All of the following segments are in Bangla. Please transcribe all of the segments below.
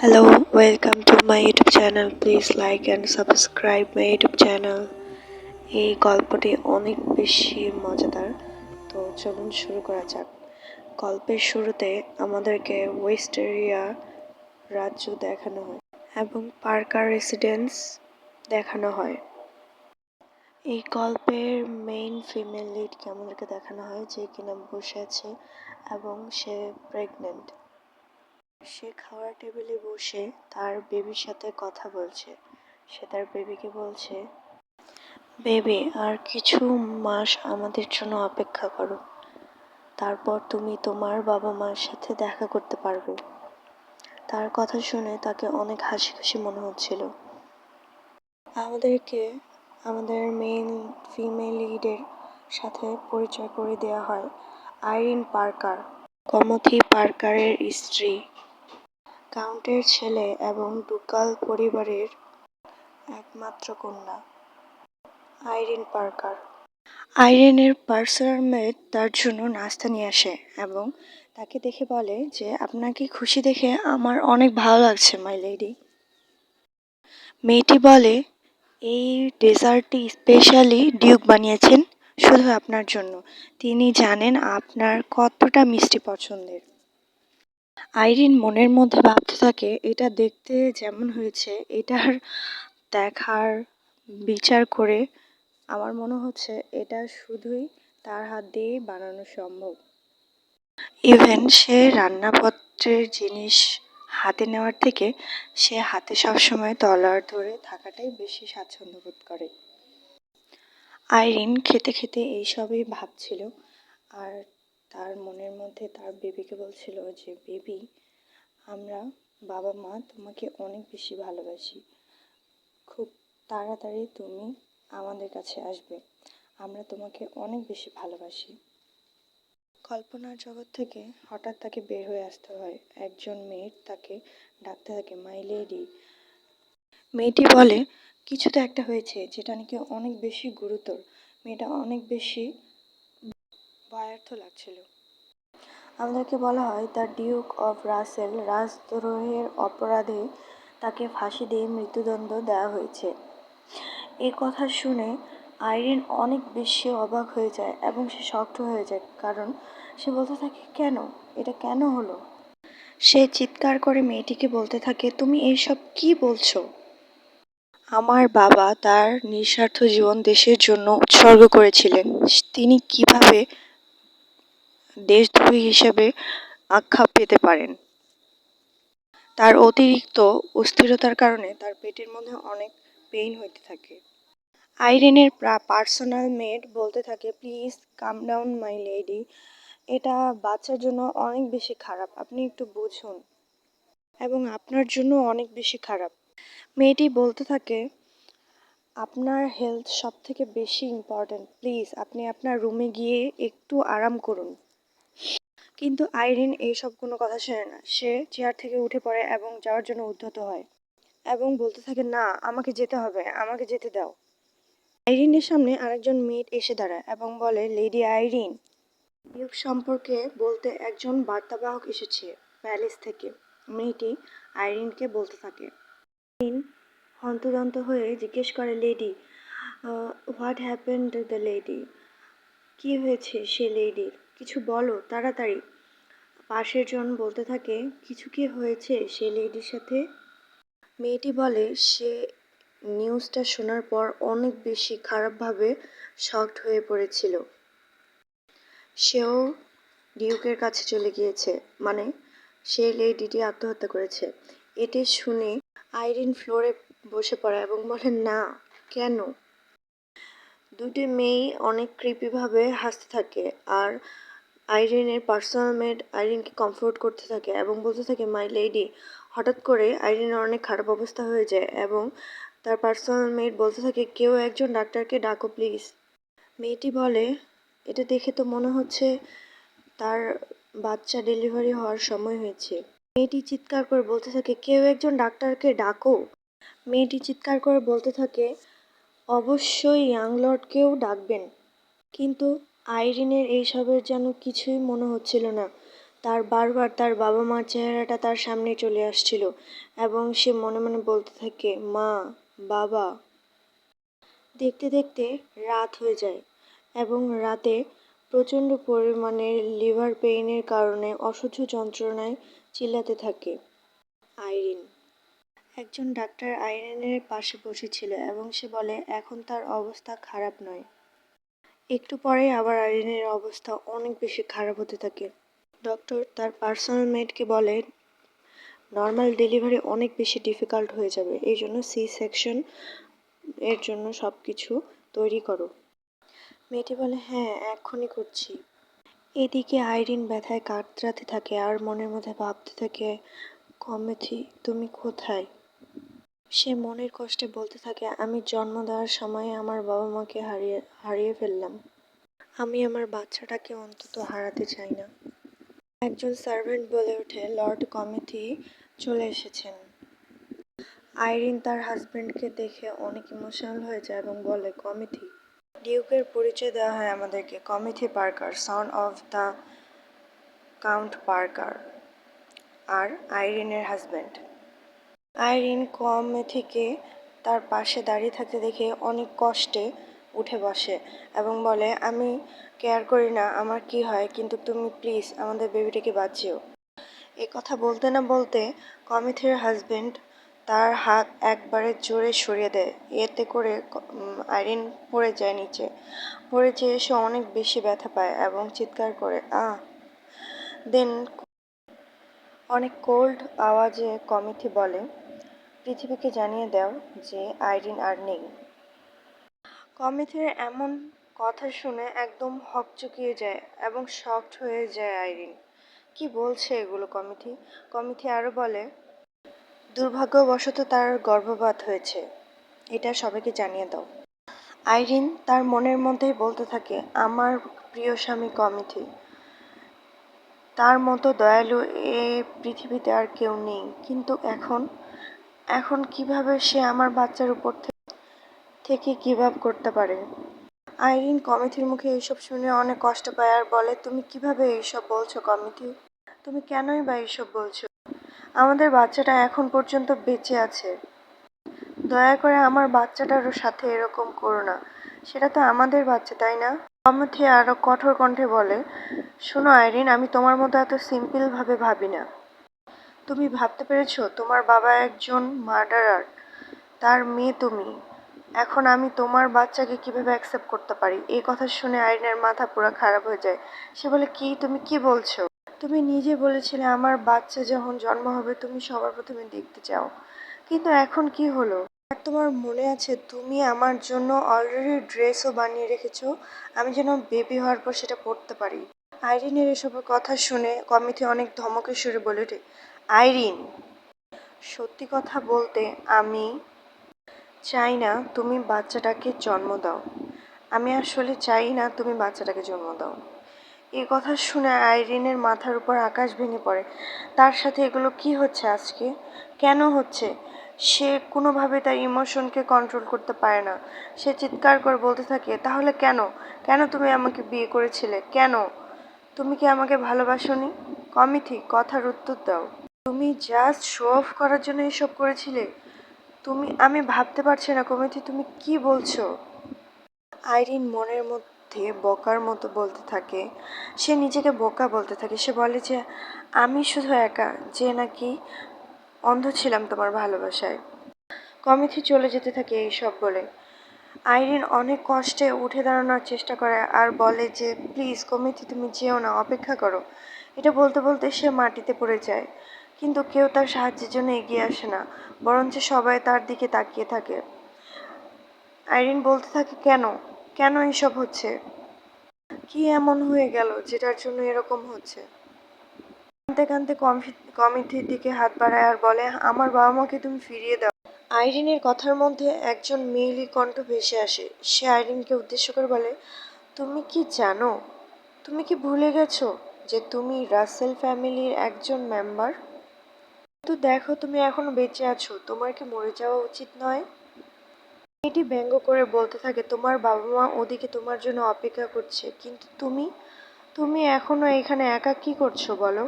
Hello, welcome to my YouTube channel. Please like and subscribe my YouTube channel. এই গল্পটি অনেক বেশি মজাদার, তো চলুন শুরু করা যাক। গল্পের শুরুতে আমাদেরকে ওয়েস্টেরিয়া রাজ্য দেখানো হয় এবং পার্কার রেসিডেন্স দেখানো হয়। এই গল্পের মেইন ফিমেল লিডকে আমাদেরকে দেখানো হয়, যে কিনা বসে আছে এবং সে প্রেগনেন্ট। সে খাওয়ার টেবিলে বসে তার বেবির সাথে কথা বলছে। সে তার বেবিকে বলছে, বেবি, আর কিছু মাস আমাদের জন্য অপেক্ষা করো, তারপর তুমি তোমার বাবা মার সাথে দেখা করতে পারবে। তার কথা শুনে তাকে অনেক হাসি খুশি মনে হচ্ছিল। আমাদেরকে আমাদের মেইন ফিমেল লিডের সাথে পরিচয় করে দেওয়া হয় আইরিন পার্কার, কমথি পার্কারের স্ত্রী, কাউন্টের ছেলে এবং ডুকাল পরিবারের একমাত্র কন্যা আইরিন পার্কার। আইরিনের পার্সোনাল মেড তার জন্য নাস্তা নিয়ে আসে এবং তাকে দেখে বলে যে, আপনাকে খুশি দেখে আমার অনেক ভালো লাগছে মাই লেডি। মেয়েটি বলে, এই ডেজার্টটি স্পেশালি ডিউক বানিয়েছেন শুধু আপনার জন্য। তিনি জানেন আপনার কতটা মিষ্টি পছন্দের। আইরিন মনের মধ্যে ভাবতে থাকে, এটা দেখতে যেমন হয়েছে, এটার দেখার বিচার করে আমার মনে হচ্ছে এটা শুধুই তার হাত দিয়েই বানানো সম্ভব। ইভেন সে রান্নাপত্রের জিনিস হাতে নেওয়ার থেকে সে হাতে সবসময় তলোয়ার ধরে থাকাটাই বেশি স্বাচ্ছন্দ্য বোধ করে। আইরিন খেতে খেতে এইসবই ভাবছিল আর তার মনের মধ্যে তার বেবিকে বলছিল যে, বেবি, আমরা বাবা মা তোমাকে অনেক বেশি ভালোবাসি। খুব তাড়াতাড়ি তুমি আমাদের কাছে আসবে, আমরা তোমাকে অনেক বেশি ভালোবাসি। কল্পনার জগৎ থেকে হঠাৎ তাকে বের হয়ে আসতে হয়। একজন মেয়ে তাকে ডাকতে থাকে, মাই লেডি। মেয়েটি বলে, কিছু তো একটা হয়েছে যেটা নাকি অনেক বেশি গুরুতর। মেয়েটা অনেক বেশি ভয়ার্থ লাগছিল। আমাদেরকে বলা হয় দ্য ডিউক অফ রাসেল রাজদ্রোহের অপরাধে তাকে ফাঁসি দিয়ে মৃত্যুদণ্ড দেওয়া হয়েছে। এ কথা শুনে আইরিন অনেক বেশি অবাক হয়ে যায় এবং সে শক্ট হয়ে যায়, কারণ সে বলতে থাকে, কেন, এটা কেন হলো? সে চিৎকার করে মেয়েটিকে বলতে থাকে, তুমি এইসব কি বলছো? আমার বাবা তার নিঃস্বার্থ জীবন দেশের জন্য উৎসর্গ করেছিলেন। তিনি কিভাবে দেশদ্রোহী হিসেবে আখ্যা পেতে পারেন? তার অতিরিক্ত অস্থিরতার কারণে তার পেটের মধ্যে অনেক পেইন হইতে থাকে। আইরিনের পার্সোনাল মেড বলতে থাকে, please calm down my lady, এটা বাচ্চার জন্য অনেক বেশি খারাপ, আপনি একটু বুঝুন, এবং আপনার জন্য অনেক বেশি খারাপ। মেয়েটি বলতে থাকে, আপনার হেলথ সব থেকে বেশি ইম্পর্ট্যান্ট, প্লিজ আপনি আপনার রুমে গিয়ে একটু আরাম করুন। কিন্তু আইরিন এইসব কোনো কথা শোনে না। সে চেয়ার থেকে উঠে পড়ে এবং যাওয়ার জন্য উদ্ধত হয় এবং বলতে থাকে, না, আমাকে যেতে হবে, আমাকে যেতে দাও। আইরিনের সামনে আরেকজন মেয়েট এসে দাঁড়ায় এবং বলে, লেডি আইরিন, ডিউক সম্পর্কে বলতে একজন বার্তাবাহক এসেছে প্যালেস থেকে। মেয়েটি আইরিনকে বলতে থাকে। আইরিন হন্তদন্ত হয়ে জিজ্ঞেস করে, lady, what happened the lady? কি হয়েছে সে লেডির? কিছু বলো তাড়াতাড়ি। পাশের জন বলতে থাকে, কিছু কি হয়েছে সে লেডির সাথে? মেয়েটি বলে, সে নিউজটা শোনার পর অনেক বেশি খারাপভাবে শকড হয়ে পড়েছিল। সেও ডিউকের কাছে চলে গিয়েছে, মানে সে লেডিটি আত্মহত্যা করেছে। এটি শুনে আইরিন ফ্লোরে বসে পড়ে এবং বলে, না, কেন? দুটি মেয়েই অনেক ক্রিপিভাবে হাসতে থাকে আর আইরিনের পার্সোনাল মেড আইরিনকে কমফোর্ট করতে থাকে এবং বলতে থাকে, মাই লেডি। হঠাৎ করে আইরিনের অনেক খারাপ অবস্থা হয়ে যায় এবং তার পার্সোনাল মেড বলতে থাকে, কেউ একজন ডাক্তারকে ডাকো প্লিজ। মেয়েটি বলে, এটা দেখে তো মনে হচ্ছে তার বাচ্চা ডেলিভারি হওয়ার সময় হয়েছে। মেয়েটি চিৎকার করে বলতে থাকে, কেউ একজন ডাক্তারকে ডাকো। মেয়েটি চিৎকার করে বলতে থাকে, অবশ্যই ইয়াং লর্ডকেও ডাকবেন। কিন্তু আইরিনের এইসবের যেন কিছুই মনে হচ্ছিল না। তার বারবার তার বাবা মার চেহারাটা তার সামনে চলে আসছিল এবং সে মনে মনে বলতে থাকে, মা, বাবা। দেখতে দেখতে রাত হয়ে যায় এবং রাতে প্রচণ্ড পরিমাণের লিভার পেইনের কারণে অসহ্য যন্ত্রণায় চিল্লাতে থাকে আইরিন। একজন ডাক্তার আইরিনের পাশে বসেছিল এবং সে বলে এখন তার অবস্থা খারাপ নয়। একটু পরেই আবার আইরিনের অবস্থা অনেক বেশি খারাপ হতে থাকে। ডক্টর তার পার্সোনাল মেডকে বলে নর্মাল ডেলিভারি অনেক বেশি ডিফিকাল্ট হয়ে যাবে, এই জন্য সি সেকশন এর জন্য সব কিছু তৈরি করো। মেয়েটি বলে হ্যাঁ, এক্ষুনি করছি। এদিকে আইরিন ব্যথায় কাতরাতে থাকে আর মনের মধ্যে ভাবতে থাকে, কমেথি তুমি কোথায়? সে মনের কষ্টে বলতে থাকে, আমি জন্ম দেওয়ার সময় আমার বাবা মাকে হারিয়ে ফেললাম। আমি আমার বাচ্চাটাকে অন্তত হারাতে চাই না। একজন সার্ভেন্ট বলে ওঠে, লর্ড কমেথি চলে এসেছেন। আইরিন তার হাজবেন্ডকে দেখে অনেক ইমোশনাল হয়ে যায় এবং বলে, কমেথি। ডিউকের পরিচয় দেওয়া হয় আমাদেরকে, কমেথি Parker, son of the count Parker, আর আইরিনের হাজবেন্ড। আইরিন কমেথিকে তার পাশে দাঁড়িয়ে থাকতে দেখে অনেক কষ্টে উঠে বসে এবং বলে, আমি কেয়ার করি না আমার কি হয়, কিন্তু তুমি প্লিজ আমাদের বেবিটাকে বাঁচিও। এ কথা বলতে না বলতে কমেথির হাজবেন্ড তার হাত একবারে জোরে সরিয়ে দেয়। এতে করে আইরিন পড়ে যায় নিচে। পড়ে যেয়ে সে অনেক বেশি ব্যথা পায় এবং চিৎকার করে দেন অনেক কোল্ড আওয়াজে কমেথি বলে, পৃথিবীকে জানিয়ে দাও যে আইরিন আর নেই। কমেথির এমন কথা শুনে একদম হকচকিয়ে যায় এবং শকড হয়ে যায় আইরিন। কি বলছে এগুলো কমেথি? কমেথি আরও বলে, দুর্ভাগ্যবশত তার গর্ভপাত হয়েছে, এটা সবাইকে জানিয়ে দাও। আইরিন তার মনের মধ্যেই বলতে থাকে, আমার প্রিয় স্বামী কমেথি, তার মতো দয়ালু এ পৃথিবীতে আর কেউ নেই, কিন্তু এখন কিভাবে সে আমার বাচ্চার উপর থেকে গিভ আপ করতে পারে? আইরিন কমেথির মুখে এইসব শুনে অনেক কষ্ট পায় আর বলে, তুমি কিভাবে এইসব বলছো কমেথি? তুমি কেনই বা এইসব বলছো? আমাদের বাচ্চাটা এখন পর্যন্ত বেঁচে আছে। দয়া করে আমার বাচ্চাটারও সাথে এরকম করো না, সেটা তো আমাদের বাচ্চা, তাই না? কমেথি আরো কঠোর কণ্ঠে বলে, শোনো আইরিন, আমি তোমার মতো এত সিম্পল ভাবে ভাবি না। তুমি ভাবতে পেরেছো তোমার বাবা একজন মার্ডারার, তার মেয়ে তুমি। এখন আমি তোমার বাচ্চাকে কিভাবে অ্যাকসেপ্ট করতে পারি? এই কথা শুনে আইরিনের মাথা পুরো খারাপ হয়ে যায়। সে বলে, কি তুমি কি বলছো? তুমি নিজে বলেছিলে আমার বাচ্চা যখন জন্ম হবে তুমি সবার প্রথমে দেখতে চাও, কিন্তু এখন কি হলো? আর তোমার মনে আছে তুমি আমার জন্য অলরেডি ড্রেসও বানিয়ে রেখেছো, আমি যেন বেবি হওয়ার পর সেটা পরতে পারি। আইরিনের এসব কথা শুনে কমিটি অনেক ধমকের সুরে বলে ওঠে, আইরিন, সত্যি কথা বলতে আমি চাই না তুমি বাচ্চাটাকে জন্ম দাও। আমি আসলে চাই না তুমি বাচ্চাটাকে জন্ম দাও। এই কথা শুনে আইরিনের মাথার উপর আকাশ ভেঙে পড়ে। তার সাথে এগুলো কি হচ্ছে আজকে? কেন হচ্ছে? সে কোনোভাবে তার ইমোশনকে কন্ট্রোল করতে পারে না। সে চিৎকার করে বলতে থাকে, তাহলে কেন? কেন তুমি আমাকে বিয়ে করেছিলে? কেন? তুমি কি আমাকে ভালোবাসোনি? কমিথি, কথার উত্তর দাও। তুমি জাস্ট শো অফ করার জন্য এসব করেছিলে? আমি ভাবতে পারছি না কমিথি, তুমি কি বলছো? আইরিন মনের মধ্যে বোকার মতো বলতে থাকে, সে নিজেকে বোকা বলতে থাকে। সে বলে যে আমি শুধু একা যে নাকি অন্ধ ছিলাম তোমার ভালোবাসায়। কমিথি চলে যেতে থাকে এইসব বলে। আইরিন অনেক কষ্টে উঠে দাঁড়ানোর চেষ্টা করে আর বলে যে প্লিজ কমিথি তুমি যেও না, অপেক্ষা করো। এটা বলতে বলতে সে মাটিতে পড়ে যায়, কিন্তু কেউ তার সাহায্যের জন্য এগিয়ে আসে না, বরঞ্চ সবাই তার দিকে তাকিয়ে থাকে। আইরিন বলতে থাকে, কেন কেন এসব হচ্ছে? কি এমন হয়ে গেল যেটার জন্য এরকম হচ্ছে? কাঁদতে কাঁদতে কমিটির দিকে হাত বাড়ায় আর বলে, আমার বাবা মাকে তুমি ফিরিয়ে দাও। আইরিনের কথার মধ্যে একজন মেয়েলি কণ্ঠ ভেসে আসে। সে আইরিনকে উদ্দেশ্য করে বলে, তুমি কি জানো, তুমি কি ভুলে গেছো যে তুমি রাসেল ফ্যামিলির একজন মেম্বার? কিন্তু দেখো তুমি এখনো বেঁচে আছো, তোমার কি মরে যাওয়া উচিত নয়? এটি ব্যঙ্গ করে বলতে থাকে, তোমার বাবা মা ওদিকে তোমার জন্য অপেক্ষা করছে, কিন্তু তুমি তুমি এখনো এখানে একা কি করছো বলো?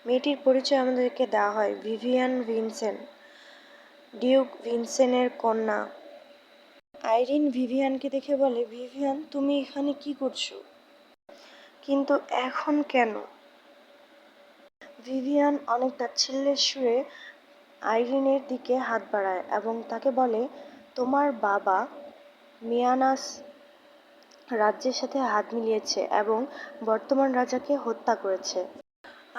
মেয়েটির পরিচয় আমাদেরকে দেওয়া হয় ভিভিয়ান ভিনসেন্ট, ডিউক ভিনসেন্টের কন্যা। আইরিন ভিভিয়ানকে দেখে বলে, ভিভিয়ান তুমি এখানে কি করছো? কিন্তু এখন কেন? ভিভিয়ান অনেক তাচ্ছিল্যের সুরে আইরিনের দিকে হাত বাড়ায় এবং তাকে বলে, তোমার বাবা মিয়ানাস রাজ্যের সাথে হাত মিলিয়েছে এবং বর্তমান রাজাকে হত্যা করেছে।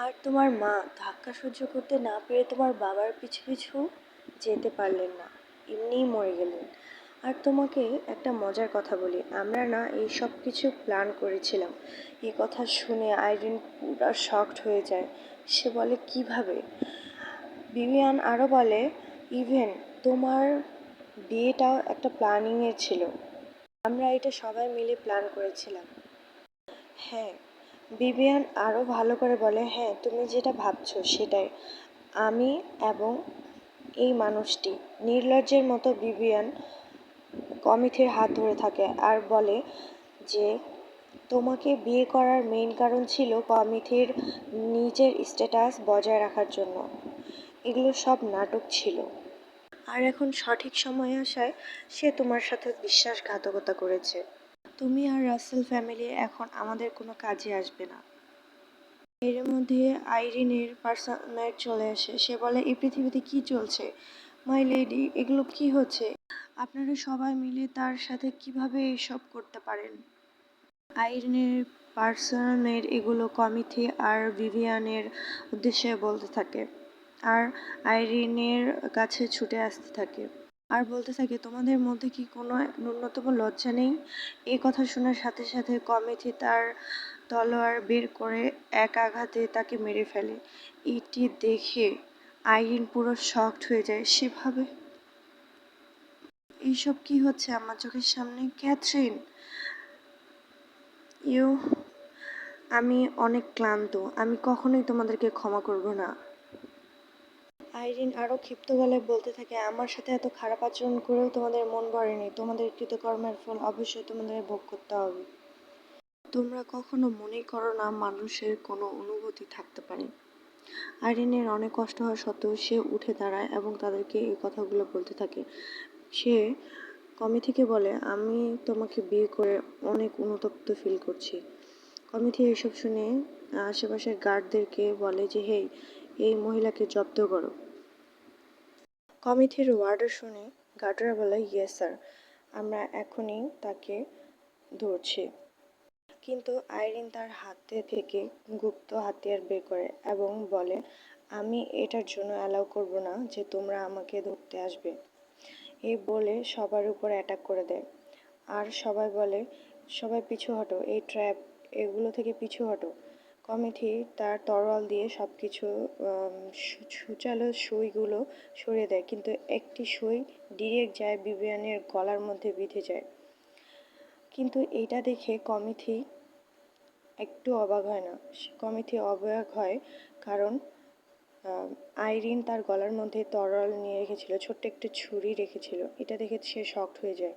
আর তোমার মা ধাক্কা সহ্য করতে না পেরে তোমার বাবার পিছু পিছু যেতে পারলেন না, এমনিই মরে গেলেন। আর তোমাকে একটা মজার কথা বলি, আমরা না এই সব কিছু প্ল্যান করেছিলাম। এই কথা শুনে আইরিন পুরো শকড হয়ে যায়। সে বলে, কিভাবে? ভিভিয়ান আরও বলে, ইভেন তোমার বিয়েটাও একটা প্ল্যানিংয়ের ছিল। আমরা এটা সবাই মিলে প্ল্যান করেছিলাম। হ্যাঁ, ভিভিয়ান আরও ভালো করে বলে, হ্যাঁ তুমি যেটা ভাবছো সেটাই। আমি এবং এই মানুষটি। নির্লজ্জের মতো ভিভিয়ান কমিথির হাত ধরে থাকে আর বলে যে তোমাকে বিয়ে করার মেইন কারণ ছিল কমিথির নিজের স্ট্যাটাস বজায় রাখার জন্য। এগুলো সব নাটক ছিল। আর এখন সঠিক সময়ে আসায় সে তোমার সাথে বিশ্বাসঘাতকতা করেছে। তুমি আর রাসেল ফ্যামিলি এখন আমাদের কোনো কাজে আসবে না। এর মধ্যে আইরিনের পার্সোনাল চলে আসে। সে বলে, এই পৃথিবীতে কি চলছে মাই লেডি? এগুলো কি হচ্ছে? আপনারা সবাই মিলে তার সাথে কিভাবে এসব করতে পারেন? আইরিনের পার্সোনাল মেড এগুলো কমিথি আর ভিভিয়ানের উদ্দেশ্যে বলতে থাকে আর আইরিনের কাছে ছুটে আসতে থাকে আর বলতে থাকে, তোমাদের মধ্যে কি কোনো ন্যূনতম লজ্জা নেই? এই কথা শোনার সাথে সাথে কমিথি তার তলোয়ার বের করে এক আঘাতে তাকে মেরে ফেলে। এটি দেখে আইরিন পুরো শকড হয়ে যায়। সে ভাবে, এইসব কি হচ্ছে আমার চোখের সামনে? ক্যাথরিন, ইউ, আমি অনেক ক্লান্ত। আমি কখনোই তোমাদেরকে ক্ষমা করব না। আইরিন আরও ক্ষিপ্ত গলায় বলতে থাকে, আমার সাথে এত খারাপ আচরণ করেও তোমাদের মন ভরেনি। তোমাদের কৃতকর্মের ফল অবশ্যই তোমাদের ভোগ করতে হবে। তোমরা কখনো মনেই করো না মানুষের কোনো অনুভূতি থাকতে পারে। আইরিনের অনেক কষ্ট হওয়া সত্ত্বেও সে উঠে দাঁড়ায় এবং তাদেরকে এই কথাগুলো বলতে থাকে। সে কমিথিকে বলে, আমি তোমাকে বিয়ে করে অনেক অনুতপ্ত ফিল করছি। কমিটি এসব শুনে আশেপাশের গার্ডদেরকে বলে যে, হেই, এই মহিলাকে জব্দ করো। কমিটির ওয়ার্ডার শুনে গার্ডরা বলে, ইয়েস স্যার, আমরা এখনই তাকে ধরছি। কিন্তু আইরিন তার হাতে থেকে গুপ্ত হাতিয়ার বের করে এবং বলে, আমি এটার জন্য অ্যালাউ করব না যে তোমরা আমাকে ধরতে আসবে। এই বলে সবার উপর অ্যাটাক করে দেয়। আর সবাই বলে, সবাই পিছু হটো, এই ট্র্যাপ, এগুলো থেকে পিছু হটো। কমিটি তার তরোয়াল দিয়ে সব কিছু সূচালো সুইগুলো সরিয়ে দেয়, কিন্তু একটি সুই ডিরেক্ট যায় ভিভিয়ানের গলার মধ্যে বিঁধে যায়। কিন্তু এটা দেখে কমিটি একটু অবাক হয় না। কমিটি অবাক হয় কারণ আইরিন তার গলার মধ্যে তরোয়াল নিয়ে রেখেছিল, ছোট্ট একটি ছুরি রেখেছিল। এটা দেখে সে শকড হয়ে যায়।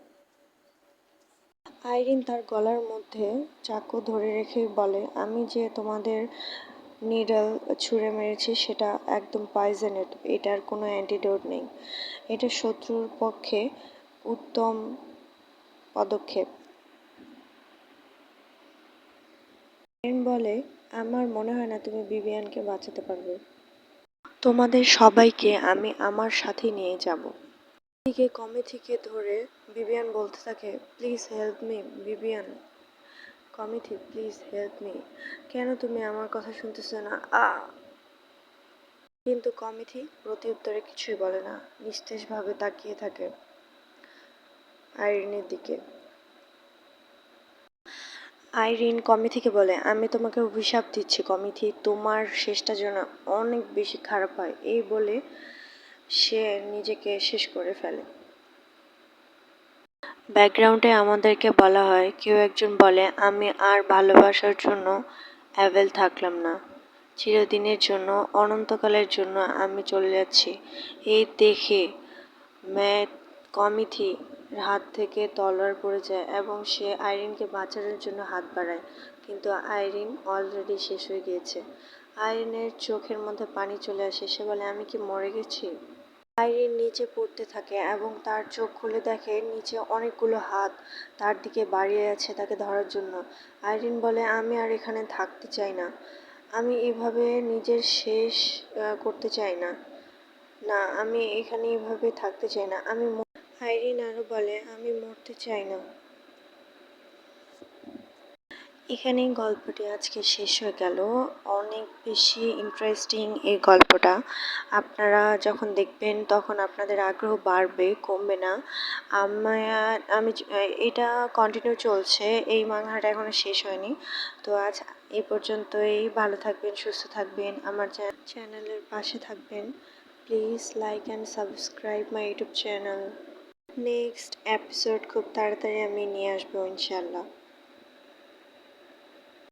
আইরিন তার গলার মধ্যে চাকু ধরে রেখে বলে, আমি যে তোমাদের নিডল ছুঁড়ে মেরেছি সেটা একদম পয়জনেড। এটার কোনো অ্যান্টিডোট নেই। এটা শত্রুর পক্ষে উত্তম পদক্ষেপ। আইরিন বলে, আমার মনে হয় না তুমি ভিভিয়ানকে বাঁচাতে পারবে। তোমাদের সবাইকে আমি আমার সাথে নিয়ে যাব। এদিকে কমিথিকে ধরে ভিভিয়ান বলতে থাকে, প্লিজ হেল্প মি ভিভিয়ান। কমিথি, প্লিজ হেল্প মি। কেন তুমি আমার কথা শুনতেছো না? কিন্তু কমিথি প্রত্যুত্তরে কিছুই বলে না, নিস্তেজভাবে তাকিয়ে থাকে আইরিনের দিকে। আইরিন কমিথিকে বলে, আমি তোমাকে অভিশাপ দিচ্ছি কমিথি, তোমার শেষটা যেন অনেক বেশি খারাপ হয়। এই বলে সে নিজেকে শেষ করে ফেলে। ব্যাকগ্রাউন্ডে আমাদেরকে বলা হয়, কেউ একজন বলে, আমি আর ভালোবাসার জন্য অ্যাভেল থাকলাম না। চিরদিনের জন্য, অনন্তকালের জন্য আমি চলে যাচ্ছি। এই দেখে কমিথির হাত থেকে তলোয়ার পড়ে যায় এবং সে আইরিনকে বাঁচানোর জন্য হাত বাড়ায়, কিন্তু আইরিন অলরেডি শেষ হয়ে গিয়েছে। আইরিনের চোখের মধ্যে পানি চলে আসে, সে বলে আমি কি মরে গেছি? আইরিন নিচে পড়তে থাকে এবং তার চোখ খুলে দেখে নিচে অনেকগুলো হাত তার দিকে বাড়িয়ে আছে তাকে ধরার জন্য। আইরিন বলে আমি আর এখানে থাকতে চাই না, আমি এভাবে নিজের শেষ করতে চাই না, না আমি এখানে এভাবে থাকতে চাই না, আইরিন আরো বলে আমি মরতে চাই না। এখানেই গল্পটি আজকে শেষ হয়ে গেল। অনেক বেশি ইন্টারেস্টিং এই গল্পটা। আপনারা যখন দেখবেন তখন আপনাদের আগ্রহ বাড়বে, কমবে না। আমি এটা কন্টিনিউ চলছে, এই মাংহাটা এখনো শেষ হয়নি। তো আজ এই পর্যন্তই। ভালো থাকবেন, সুস্থ থাকবেন, আমার চ্যানেলের পাশে থাকবেন। Please like and subscribe my YouTube channel. Next episode খুব তাড়াতাড়ি আমি নিয়ে আসবো ইনশাল্লাহ।